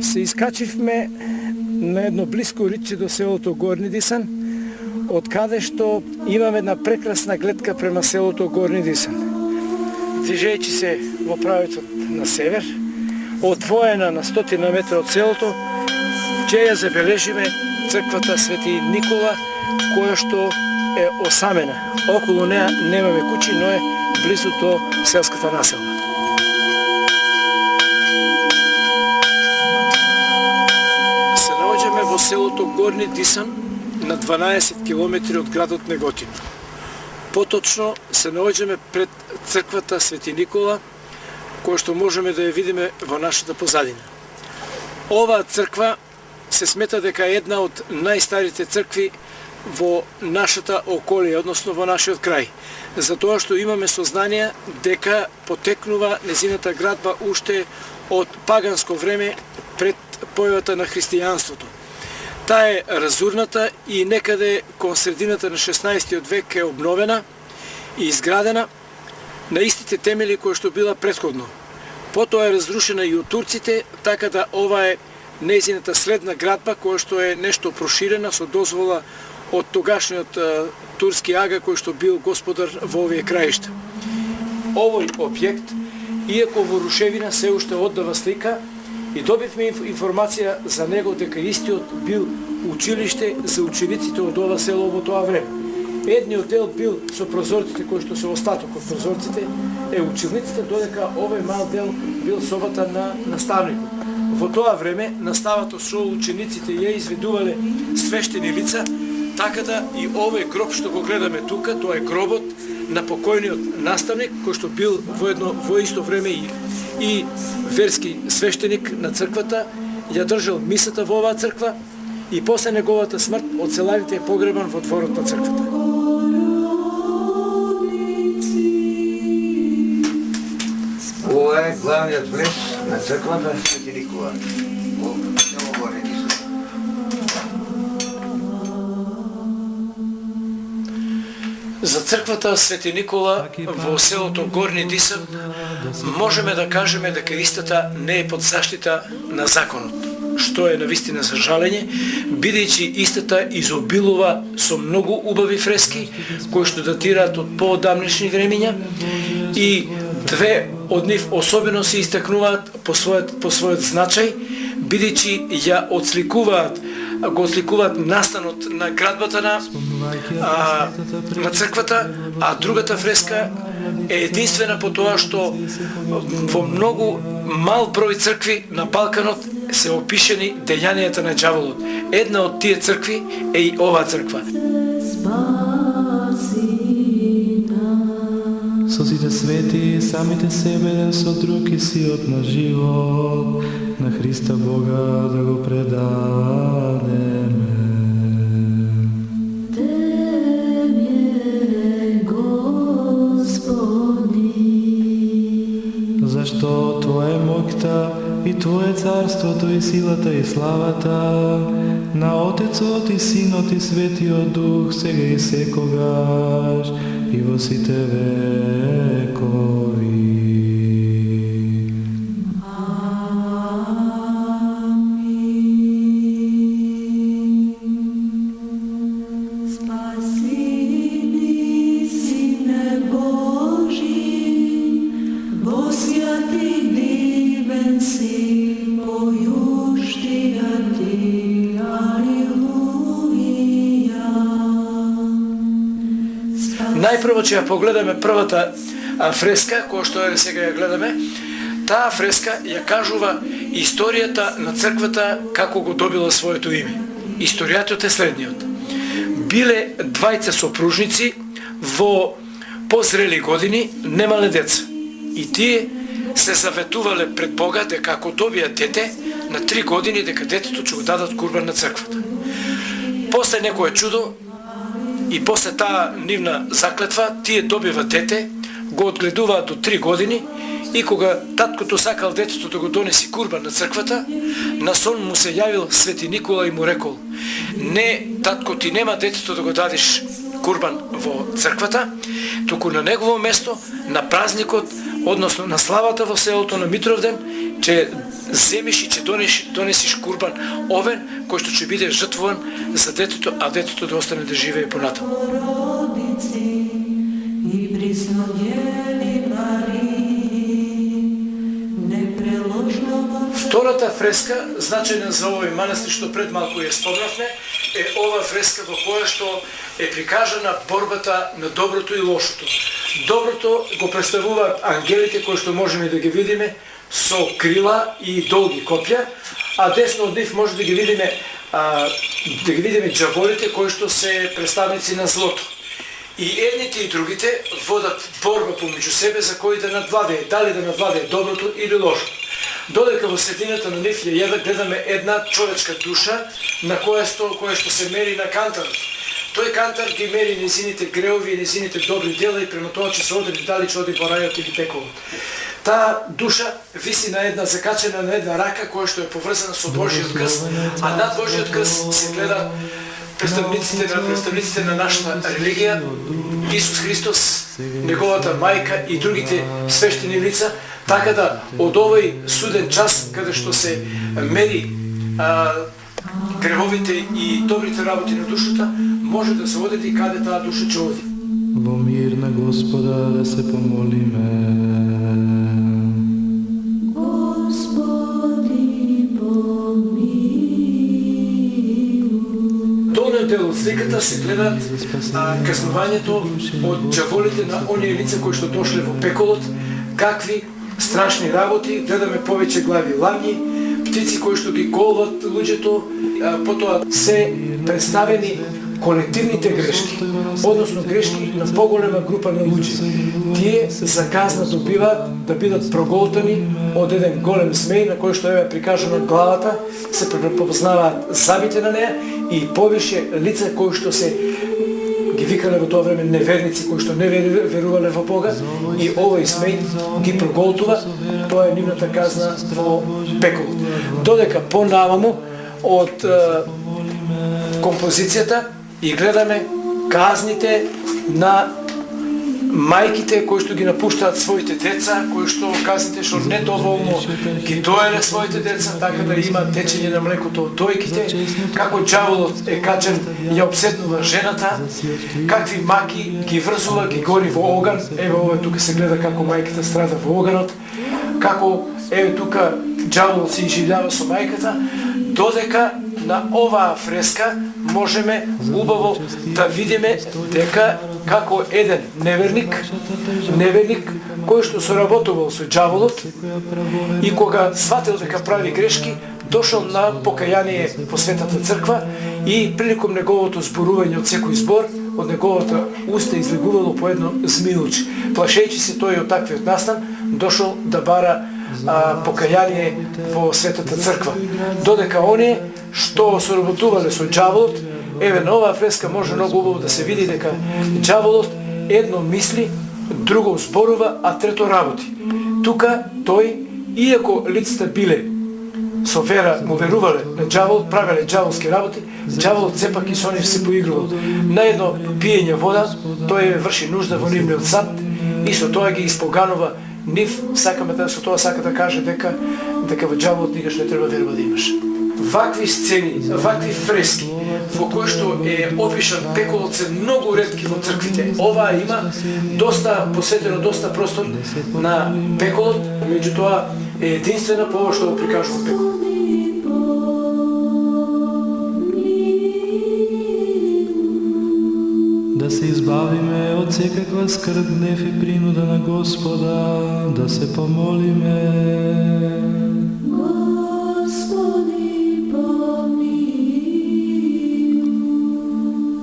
Се искачивме на едно близко риче до селото Горни Дисан, од каде што имаме една прекрасна гледка према селото Горни Дисан. Движејќи се во правецот на север, одвоена на 100 метра од селото, ќе ја забележиме црквата Свети Никола, која што е осамена. Околу неа немаме куќи, но е близу до селската населба. Се наоѓаме во селото Горни Дисан на 12 километри од градот Неготино. Поточно се наоѓаме пред црквата Свети Никола, која што можеме да ја видиме во нашата позадина. Оваа црква се смета дека е една од најстарите цркви во нашата околија, односно во нашиот крај, затоа што имаме сознание дека потекнува незината градба уште од паганско време пред појавата на христијанството. Таа е разурната и некаде кон средината на 16 век е обновена и изградена на истите темели кои што била претходно. Потоа е разрушена и од турците, така да ова е незината следна градба која што е нешто проширена со дозвола од тогашниот турски ага кој што бил господар во овие краишта. Овој објект, иако во рушевина, се уште оддава слика и добивме информација за него дека истиот бил училиште за учениците од ова село во тоа време. Едниот дел бил со прозорците кои што се остаток од прозорците е училниците, додека овој мал дел бил собата на наставникот. Во тоа време наставата со учениците ја изведувале свештени лица, така да и овој гроб што го гледаме тука, тоа е гробот на покојниот наставник, кој што бил во исто време и верски свештеник на црквата, ја држал мисата во оваа црква и после неговата смрт од селаните е погребан во дворот на црквата. Ова е главниот влез на црквата Свети Никола. За црквата Свети Никола во селото Горни Дисан можеме да кажеме дека истата не е под заштита на законот, што е навистина за жалење, бидејќи истата изобилува со многу убави фрески кои што датираат од поодамнешни времиња и две од нив особено се истакнуваат по својот значај, бидејќи ја го отсликуваат настанот на градбата на црквата, а другата фреска е единствена по тоа што во многу мал број цркви на Балканот се опишени дејанијата на ѓаволот. Една од тие цркви е и оваа црква. Со сите свети, самите себе, со друг и сиот на живот, на Христа Бога да го предадеме. Тебе, Господи, зашто Твоја моќта и Твое царството и силата и славата на Отецот и Синот и Светиот Дух сега и секогаш и во сите векови. Најпрво ќе ја погледаме првата фреска, која што сега ја гледаме. Таа фреска ја кажува историјата на црквата како го добила своето име. Историјатот е следниот. Биле двајца сопружници во позрели години, немале деца. И тие се заветувале пред Бога дека ако добијат дете на 3 години, дека детето ќе го дадат курбан на црквата. После некое чудо и после таа нивна заклетва, тие добиваат дете, го одгледуваат до 3 години и кога таткото сакал детето да го донеси курбан на црквата, на сон му се јавил Свети Никола и му рекол: не, татко, ти нема детето да го дадеш курбан во црквата, туку на негово место, на празникот, односно на славата во селото на Митровден, че земиш и че донесиш курбан овен, кој што ќе биде жртвуван за детето, а детето да остане да живее понатаму. Втората фреска, значајна за овој манастир што пред малку ја спомнавме, е ова фреска во која што е прикажана борбата на доброто и лошото. Доброто го представуваат ангелите кои што можеме да ги видиме со крила и долги копја, а десно од нив може да ги видиме џаволите кои што се представници на злото. И едните и другите водат борба помеѓу себе за кој да надвладее, дали да надвладее доброто или лошото. Додека во средината на нив ја гледаме една човечка душа на која што се мери на кантарот. Тој кантар ги мери незините греови и незините добри дела и према тоа че се одели дали че оди во рајот или пеколот. Таа душа виси на една закачена на една рака која што е поврзана со Божиот крст, а над Божиот крст се гледа представниците на нашата религија, Исус Христос, неговата мајка и другите свештени лица, така да од овој суден час каде што се мери гревовите и добрите работи на душата, може да се одеди каде таа душа ќе оди. Во мир на Господа да се помолиме. Господи, Долниот дел од сликата се гледат казнувањето од џаволите на оние лица кои што дошле во пеколот, какви страшни работи, гледаме повеќе глави ламји, птици кои што ги колват луѓето, потоа се представени колективните грешки, односно грешки на поголема група на луѓе. Тие за казна добиваат да бидат проголтани од еден голем змеј на кој што е прикажана главата, се препознаваат забите на неа и повише лица кои што се ги викале во тоа време неверници кои што не верувале во Бога и овој змеј ги проголтува, тоа е нивната казна во пеколот. Додека понамаму од композицијата и гледаме казните на мајките кои што ги напуштаат своите деца, кои што казните што недоволно ги доеле своите деца, така да има течење на млекото од дојките, како џаволот е качен ја обседнува жената, какви маки ги врзува, ги гори во оган, еве ова тука се гледа како мајката страда во оганот, како еве тука џаволот се изживljава со мајката, додека на оваа фреска можеме убаво да видиме дека како еден неверник кој што соработувал со џаволот и кога сватил дека прави грешки, дошол на покаяние во Светата црква и приликом неговото зборување од секој збор, од неговата уста излегувало по едно змилче. Плашејќи се тој од таквиот настан, дошол да бара покаяние во Светата црква. Додека оние што соработувале со џаволот, еве на оваа фреска може многу убаво да се види дека џаволот едно мисли, друго зборува, а трето работи. Тука тој, иако лицата биле со вера, му верувале на џавол, правеле џаволски работи, џаволот сепак и со нив се поигрувал. На едно пиење вода, тој врши нужда во нивниот сад и со тоа ги испоганува нив, со тоа сака да каже дека во џаволот никаш не треба верба да имаш. Вакви сцени, вакви фрески во кои што е опишан пеколот се многу ретки во црквите. Ова има доста посветено, доста простор на пеколот, меѓутоа е единствена по ова што го прикажува пеколот. Да се избавиме од секаква скрб, гнев и принуда на Господа, да се помолиме.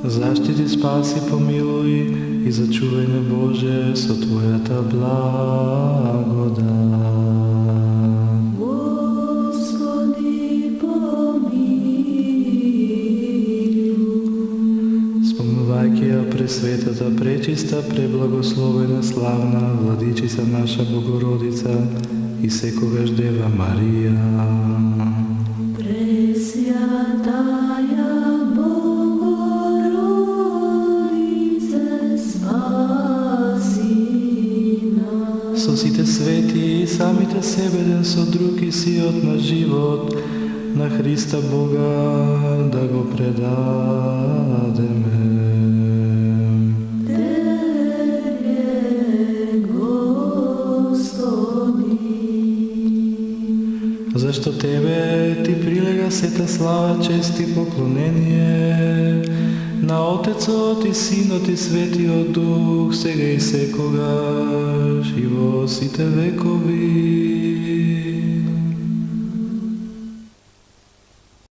Заштити, спаси, помилуј и зачувај ме, Боже, со Твојата благодат. Господи, помилуј. Спомнувајќи ја пресветата, пречиста, преблагословена, славна Владичица наша Богородица и секогаш Дева Марија. со сите свети и самите себе еден со друг и сиот на живот на Христа Бога да го предадеме. Зашто Тебе Ти прилега сета слава, чест и поклонение на Отецот и Синот и Светиот Дух, сега и секогаш и во сите векови.